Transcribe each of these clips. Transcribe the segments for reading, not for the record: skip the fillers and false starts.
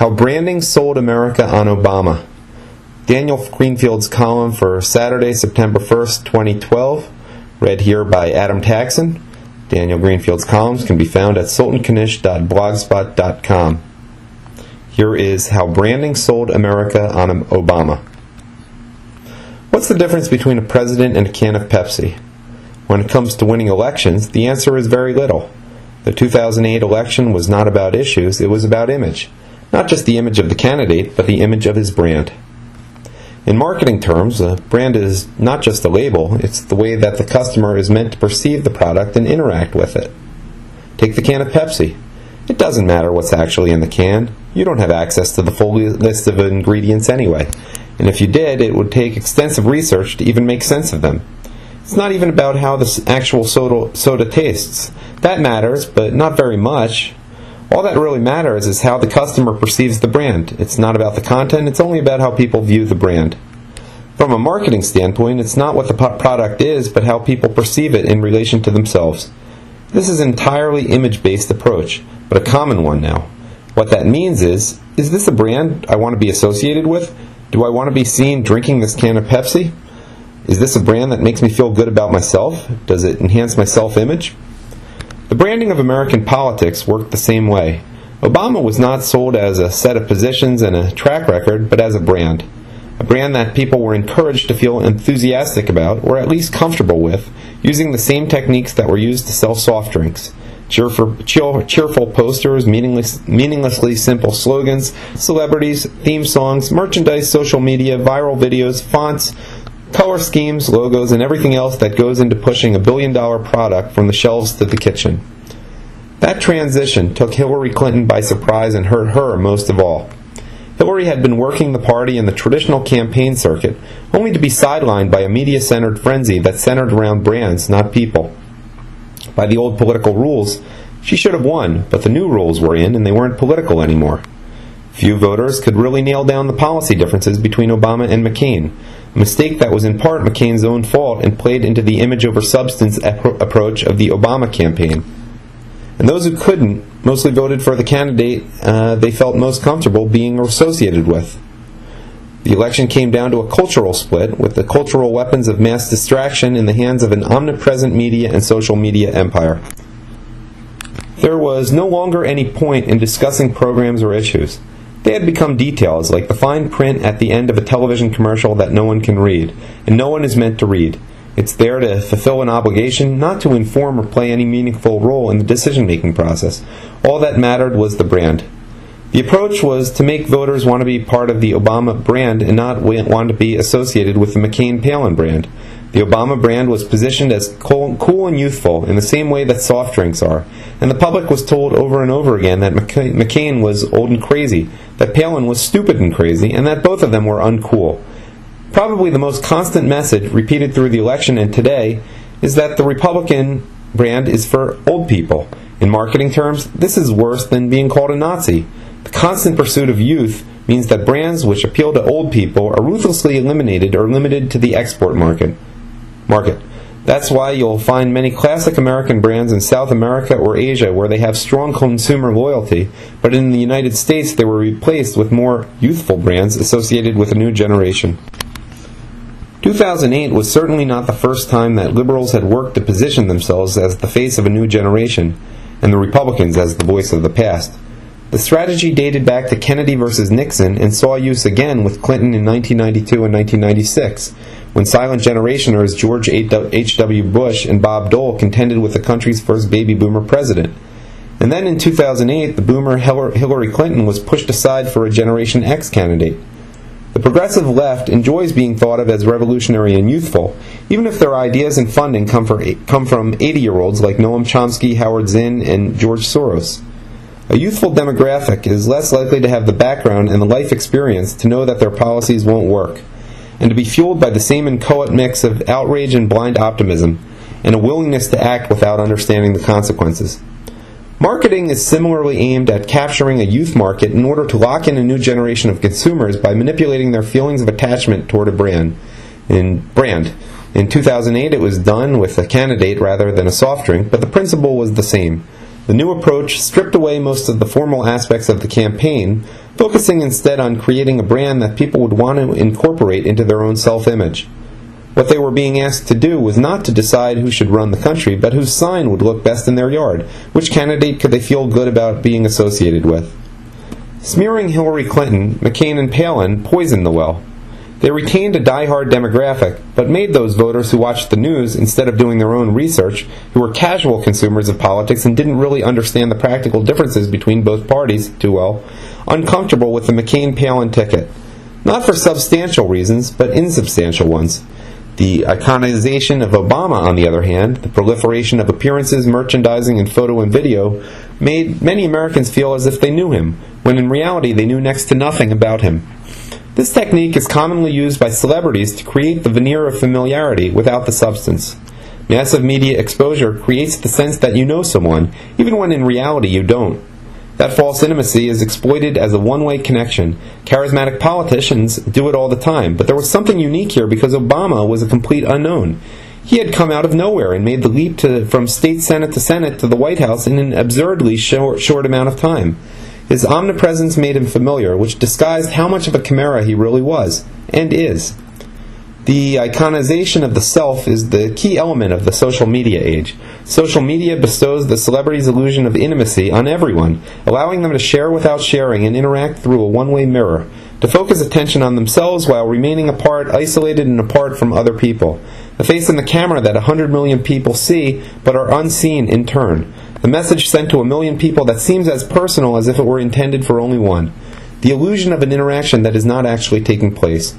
How Branding Sold America on Obama. Daniel Greenfield's column for Saturday, September 1st, 2012, read here by Adam Taxin. Daniel Greenfield's columns can be found at sultankanish.blogspot.com. Here is How Branding Sold America on Obama. What's the difference between a president and a can of Pepsi? When it comes to winning elections, the answer is very little. The 2008 election was not about issues, it was about image. Not just the image of the candidate, but the image of his brand. In marketing terms, a brand is not just a label, it's the way that the customer is meant to perceive the product and interact with it. Take the can of Pepsi. It doesn't matter what's actually in the can. You don't have access to the full list of ingredients anyway. And if you did, it would take extensive research to even make sense of them. It's not even about how the actual soda tastes. That matters, but not very much. All that really matters is how the customer perceives the brand. It's not about the content, it's only about how people view the brand. From a marketing standpoint, it's not what the product is, but how people perceive it in relation to themselves. This is an entirely image-based approach, but a common one now. What that means is this a brand I want to be associated with? Do I want to be seen drinking this can of Pepsi? Is this a brand that makes me feel good about myself? Does it enhance my self-image? The branding of American politics worked the same way. Obama was not sold as a set of positions and a track record, but as a brand. A brand that people were encouraged to feel enthusiastic about, or at least comfortable with, using the same techniques that were used to sell soft drinks. Cheerful posters, meaninglessly simple slogans, celebrities, theme songs, merchandise, social media, viral videos, fonts, color schemes, logos, and everything else that goes into pushing a billion-dollar product from the shelves to the kitchen. That transition took Hillary Clinton by surprise and hurt her most of all. Hillary had been working the party in the traditional campaign circuit, only to be sidelined by a media-centered frenzy that centered around brands, not people. By the old political rules, she should have won, but the new rules were in and they weren't political anymore. Few voters could really nail down the policy differences between Obama and McCain, a mistake that was in part McCain's own fault and played into the image over substance approach of the Obama campaign. And those who couldn't mostly voted for the candidate they felt most comfortable being associated with. The election came down to a cultural split, with the cultural weapons of mass distraction in the hands of an omnipresent media and social media empire. There was no longer any point in discussing programs or issues. They had become details, like the fine print at the end of a television commercial that no one can read, and no one is meant to read. It's there to fulfill an obligation, not to inform or play any meaningful role in the decision-making process. All that mattered was the brand. The approach was to make voters want to be part of the Obama brand and not want to be associated with the McCain-Palin brand. The Obama brand was positioned as cool and youthful in the same way that soft drinks are, and the public was told over and over again that McCain was old and crazy, that Palin was stupid and crazy, and that both of them were uncool. Probably the most constant message repeated through the election and today is that the Republican brand is for old people. In marketing terms, this is worse than being called a Nazi. The constant pursuit of youth means that brands which appeal to old people are ruthlessly eliminated or limited to the export market. That's why you'll find many classic American brands in South America or Asia where they have strong consumer loyalty, but in the United States they were replaced with more youthful brands associated with a new generation. 2008 was certainly not the first time that liberals had worked to position themselves as the face of a new generation, and the Republicans as the voice of the past. The strategy dated back to Kennedy versus Nixon and saw use again with Clinton in 1992 and 1996, when silent generationers George H.W. Bush and Bob Dole contended with the country's first baby boomer president. And then in 2008, the boomer Hillary Clinton was pushed aside for a Generation X candidate. The progressive left enjoys being thought of as revolutionary and youthful, even if their ideas and funding come from 80-year-olds like Noam Chomsky, Howard Zinn, and George Soros. A youthful demographic is less likely to have the background and the life experience to know that their policies won't work, and to be fueled by the same inchoate mix of outrage and blind optimism, and a willingness to act without understanding the consequences. Marketing is similarly aimed at capturing a youth market in order to lock in a new generation of consumers by manipulating their feelings of attachment toward a brand. In 2008, it was done with a candidate rather than a soft drink, but the principle was the same. The new approach stripped away most of the formal aspects of the campaign, focusing instead on creating a brand that people would want to incorporate into their own self-image. What they were being asked to do was not to decide who should run the country, but whose sign would look best in their yard, which candidate could they feel good about being associated with. Smearing Hillary Clinton, McCain, and Palin poisoned the well. They retained a die-hard demographic, but made those voters who watched the news instead of doing their own research, who were casual consumers of politics and didn't really understand the practical differences between both parties too well, uncomfortable with the McCain-Palin ticket. Not for substantial reasons, but insubstantial ones. The iconization of Obama, on the other hand, the proliferation of appearances, merchandising, and photo and video, made many Americans feel as if they knew him, when in reality they knew next to nothing about him. This technique is commonly used by celebrities to create the veneer of familiarity without the substance. Massive media exposure creates the sense that you know someone, even when in reality you don't. That false intimacy is exploited as a one-way connection. Charismatic politicians do it all the time, but there was something unique here because Obama was a complete unknown. He had come out of nowhere and made the leap from state senate to the White House in an absurdly short amount of time. His omnipresence made him familiar, which disguised how much of a chimera he really was, and is. The iconization of the self is the key element of the social media age. Social media bestows the celebrity's illusion of intimacy on everyone, allowing them to share without sharing and interact through a one-way mirror, to focus attention on themselves while remaining apart, isolated and apart from other people. The face in the camera that 100 million people see, but are unseen in turn. The message sent to 1 million people that seems as personal as if it were intended for only one. The illusion of an interaction that is not actually taking place.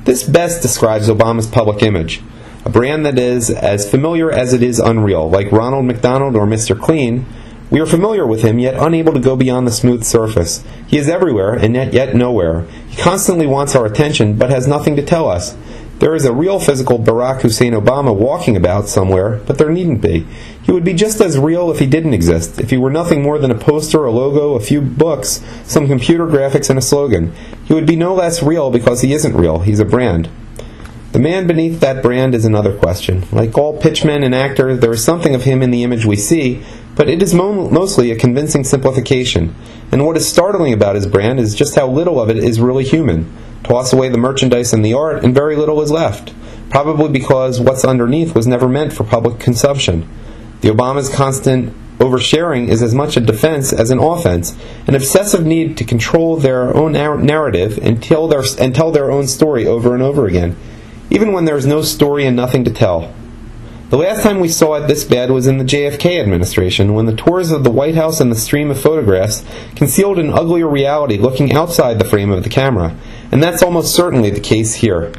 This best describes Obama's public image. A brand that is as familiar as it is unreal, like Ronald McDonald or Mr. Clean. We are familiar with him, yet unable to go beyond the smooth surface. He is everywhere, and yet nowhere. He constantly wants our attention, but has nothing to tell us. There is a real physical Barack Hussein Obama walking about somewhere, but there needn't be. He would be just as real if he didn't exist, if he were nothing more than a poster, a logo, a few books, some computer graphics, and a slogan. He would be no less real because he isn't real. He's a brand. The man beneath that brand is another question. Like all pitchmen and actors, there is something of him in the image we see, but it is mostly a convincing simplification. And what is startling about his brand is just how little of it is really human. Toss away the merchandise and the art, and very little is left. Probably because what's underneath was never meant for public consumption. The Obama's constant oversharing is as much a defense as an offense, an obsessive need to control their own narrative and tell their own story over and over again, even when there is no story and nothing to tell. The last time we saw it this bad was in the JFK administration, when the tours of the White House and the stream of photographs concealed an uglier reality looking outside the frame of the camera, and that's almost certainly the case here.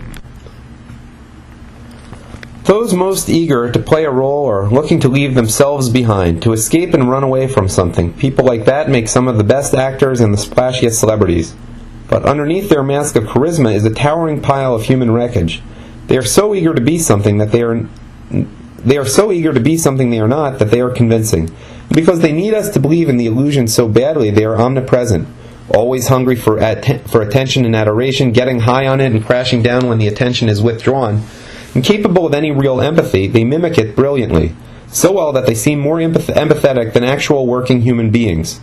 Those most eager to play a role are looking to leave themselves behind, to escape and run away from something. People like that make some of the best actors and the splashiest celebrities. But underneath their mask of charisma is a towering pile of human wreckage. They are so eager to be something that they are not that they are convincing. And because they need us to believe in the illusion so badly, they are omnipresent, always hungry for attention and adoration, getting high on it and crashing down when the attention is withdrawn. Incapable of any real empathy, they mimic it brilliantly, so well that they seem more empathetic than actual working human beings.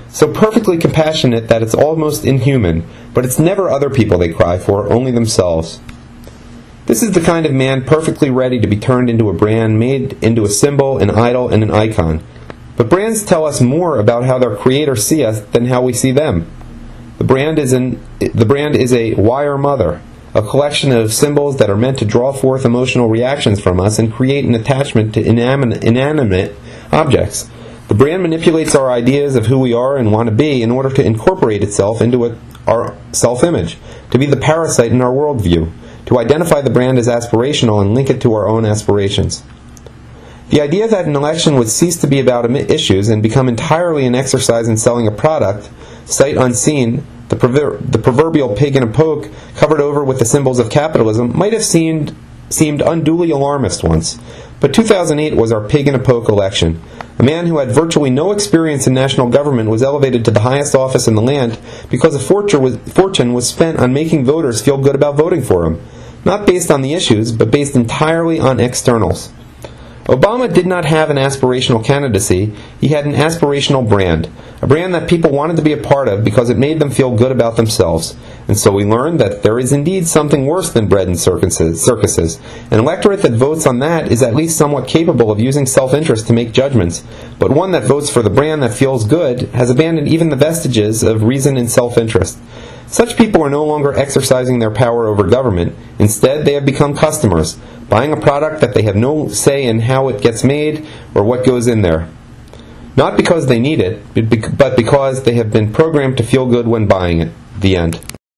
So perfectly compassionate that it's almost inhuman, but it's never other people they cry for, only themselves. This is the kind of man perfectly ready to be turned into a brand, made into a symbol, an idol, and an icon. But brands tell us more about how their creators see us than how we see them. The brand is a wire mother, a collection of symbols that are meant to draw forth emotional reactions from us and create an attachment to inanimate objects. The brand manipulates our ideas of who we are and want to be in order to incorporate itself into our self-image, to be the parasite in our worldview, to identify the brand as aspirational and link it to our own aspirations. The idea that an election would cease to be about issues and become entirely an exercise in selling a product, sight unseen, the proverbial pig in a poke covered over with the symbols of capitalism, might have seemed unduly alarmist once. But 2008 was our pig in a poke election. A man who had virtually no experience in national government was elevated to the highest office in the land because a fortune was spent on making voters feel good about voting for him, not based on the issues, but based entirely on externals. Obama did not have an aspirational candidacy, he had an aspirational brand, a brand that people wanted to be a part of because it made them feel good about themselves. And so we learned that there is indeed something worse than bread and circuses. An electorate that votes on that is at least somewhat capable of using self-interest to make judgments, but one that votes for the brand that feels good has abandoned even the vestiges of reason and self-interest. Such people are no longer exercising their power over government. Instead, they have become customers, buying a product that they have no say in how it gets made or what goes in there. Not because they need it, but because they have been programmed to feel good when buying it. The end.